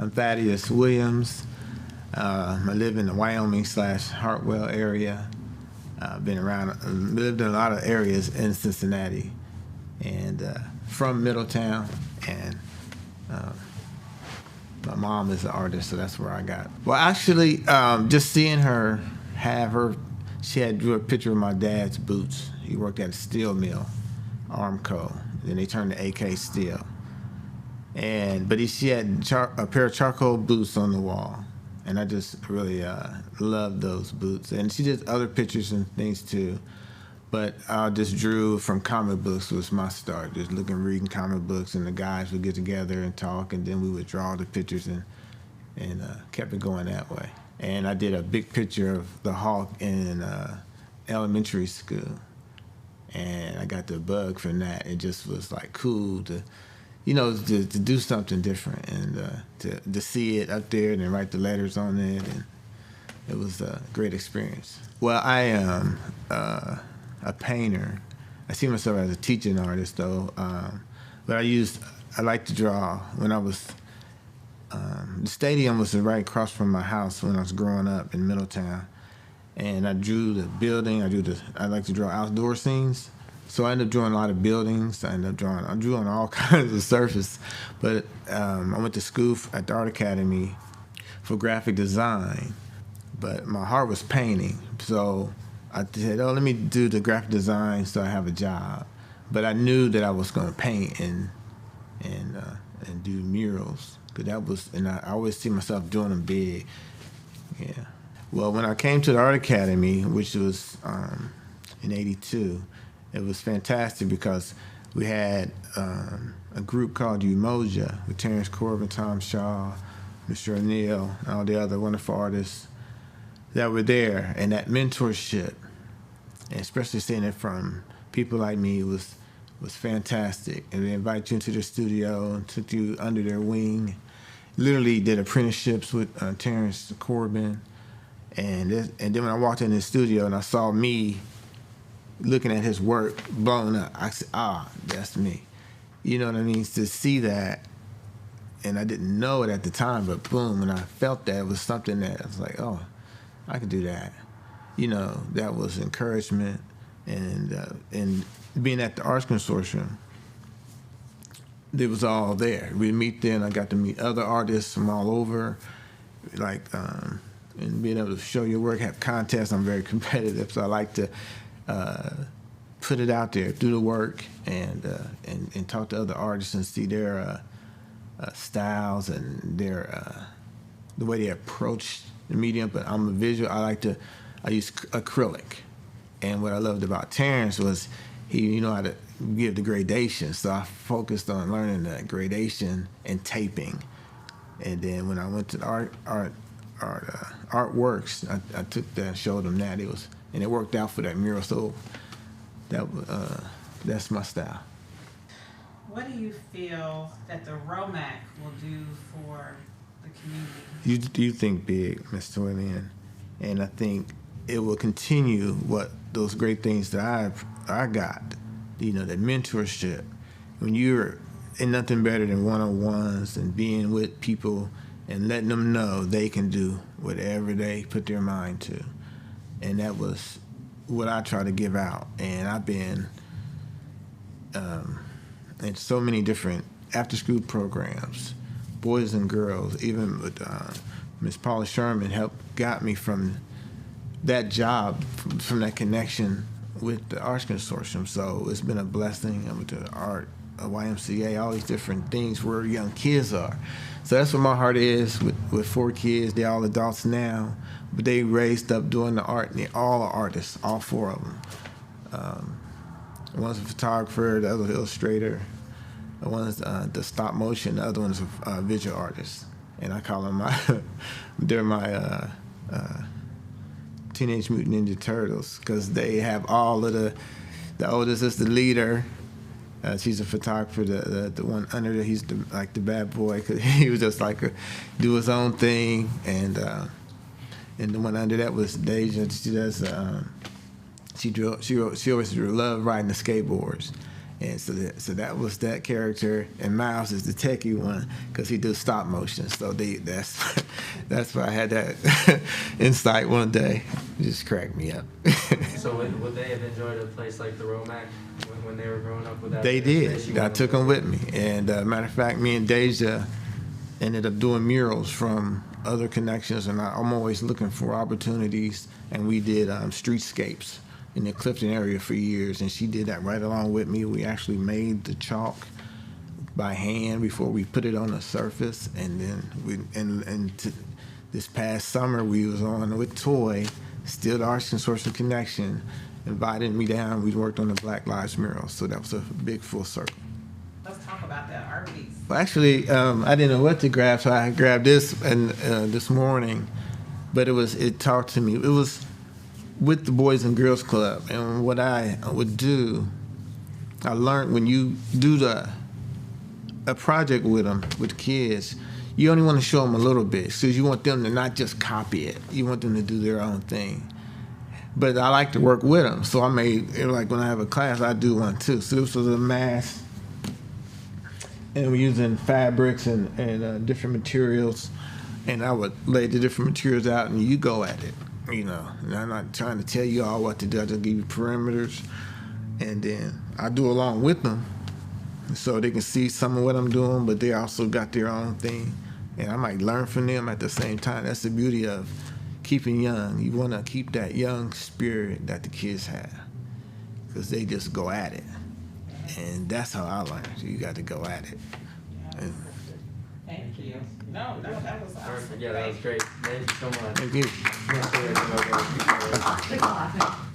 I'm Thadeus Williams. I live in the Wyoming/Hartwell area. I've been around, lived in a lot of areas in Cincinnati, and from Middletown. And my mom is an artist, so that's where I got. Well, actually, just seeing her she had drew a picture of my dad's boots. He worked at a steel mill, Armco. Then they turned to AK Steel. But she had a pair of charcoal boots on the wall, and I just really loved those boots. And she did other pictures and things too, but I just drew from comic books was my start. Just reading comic books, and the guys would get together and talk, and then we would draw the pictures and kept it going that way. And I did a big picture of the Hawk in elementary school, and I got the bug from that. It just was like cool to do something different, and to see it up there and then write the letters on it, and it was a great experience. Well, I am a painter. I see myself as a teaching artist, though. But I like to draw. When I was, the stadium was right across from my house when I was growing up in Middletown, and I drew the building. I like to draw outdoor scenes. So I ended up drawing a lot of buildings. I drew on all kinds of surface. But I went to school at the Art Academy for graphic design, but my heart was painting. So I said, let me do the graphic design so I have a job. But I knew that I was going to paint and do murals. And I always see myself doing them big. Yeah. Well, when I came to the Art Academy, which was in '82, it was fantastic because we had a group called Umoja with Terrence Corbin, Tom Shaw, Mr. O'Neill, and all the other wonderful artists that were there. And that mentorship, and especially seeing it from people like me, was fantastic. And they invite you into their studio and took you under their wing. Literally did apprenticeships with Terrence Corbin. And then when I walked in the studio and I saw me looking at his work blown up, I said, that's me. You know what I mean? To see that, and I didn't know it at the time, but boom, when I felt that, it was something that I was like, I could do that. That was encouragement. And being at the Arts Consortium, it was all there. We'd meet there, and I got to meet other artists from all over, and being able to show your work, have contests. I'm very competitive, so I like to put it out there, do the work, and talk to other artists and see their styles and their the way they approach the medium. But I'm a visual. I use acrylic, and what I loved about Terrence was he knew how to give the gradation. So I focused on learning the gradation and taping, and then when I went to the artworks, I took that and showed them that and it worked out for that mural. So that's my style. What do you feel that the ROMAC will do for the community? You think big, Mr. William, and I think it will continue those great things that I got. That mentorship. When you're in nothing better than one-on-ones and being with people and letting them know they can do whatever they put their mind to. And that was what I try to give out. And I've been in so many different after-school programs, boys and girls, even with Miss Paula Sherman got me from that job, from that connection with the Arts Consortium. So it's been a blessing. I went to art, YMCA, all these different things where young kids are. So that's what my heart is with 4 kids. They're all adults now, but they raised up doing the art, and they're all artists, all 4 of them. One's a photographer, the other's an illustrator, one's the stop motion, the other one's a visual artist. And I call them they're my Teenage Mutant Ninja Turtles, because they have all of the oldest is the leader. She's a photographer. The one under there, he's like the bad boy, because he was just do his own thing. And the one under that was Deja. She always love riding the skateboards, And so that was that character, and Miles is the techie one because he does stop motion. So that's why I had that insight one day. It just cracked me up. So would they have enjoyed a place like the Romac when they were growing up with that? They did. I took them with me, and matter of fact, me and Deja ended up doing murals from other connections, and I'm always looking for opportunities. And we did streetscapes in the Clifton area for years, and she did that right along with me. We actually made the chalk by hand before we put it on the surface, and then this past summer we was on with Toy, still the Arts Consortium connection, invited me down. We worked on the Black Lives mural, so that was a big full circle. Let's talk about that art piece. Well, actually, I didn't know what to grab, so I grabbed this and this morning, but it talked to me. It was with the Boys and Girls Club, and what I would do, I learned when you do a project with them, with kids, you only want to show them a little bit, because you want them to not just copy it. You want them to do their own thing. But I like to work with them, so I made, like when I have a class, I do one too. So this was a mask, and we're using fabrics and different materials, and I would lay the different materials out, and you go at it. And I'm not trying to tell you all what to do. I just give you perimeters, and then I do along with them so they can see some of what I'm doing, but they also got their own thing, and I might learn from them at the same time. That's the beauty of keeping young. You want to keep that young spirit that the kids have, because they just go at it, and that's how I learned. You got to go at it. And, Thank you. No, that was awesome. Yeah, that was great. Thank you so much. thank you. Yeah.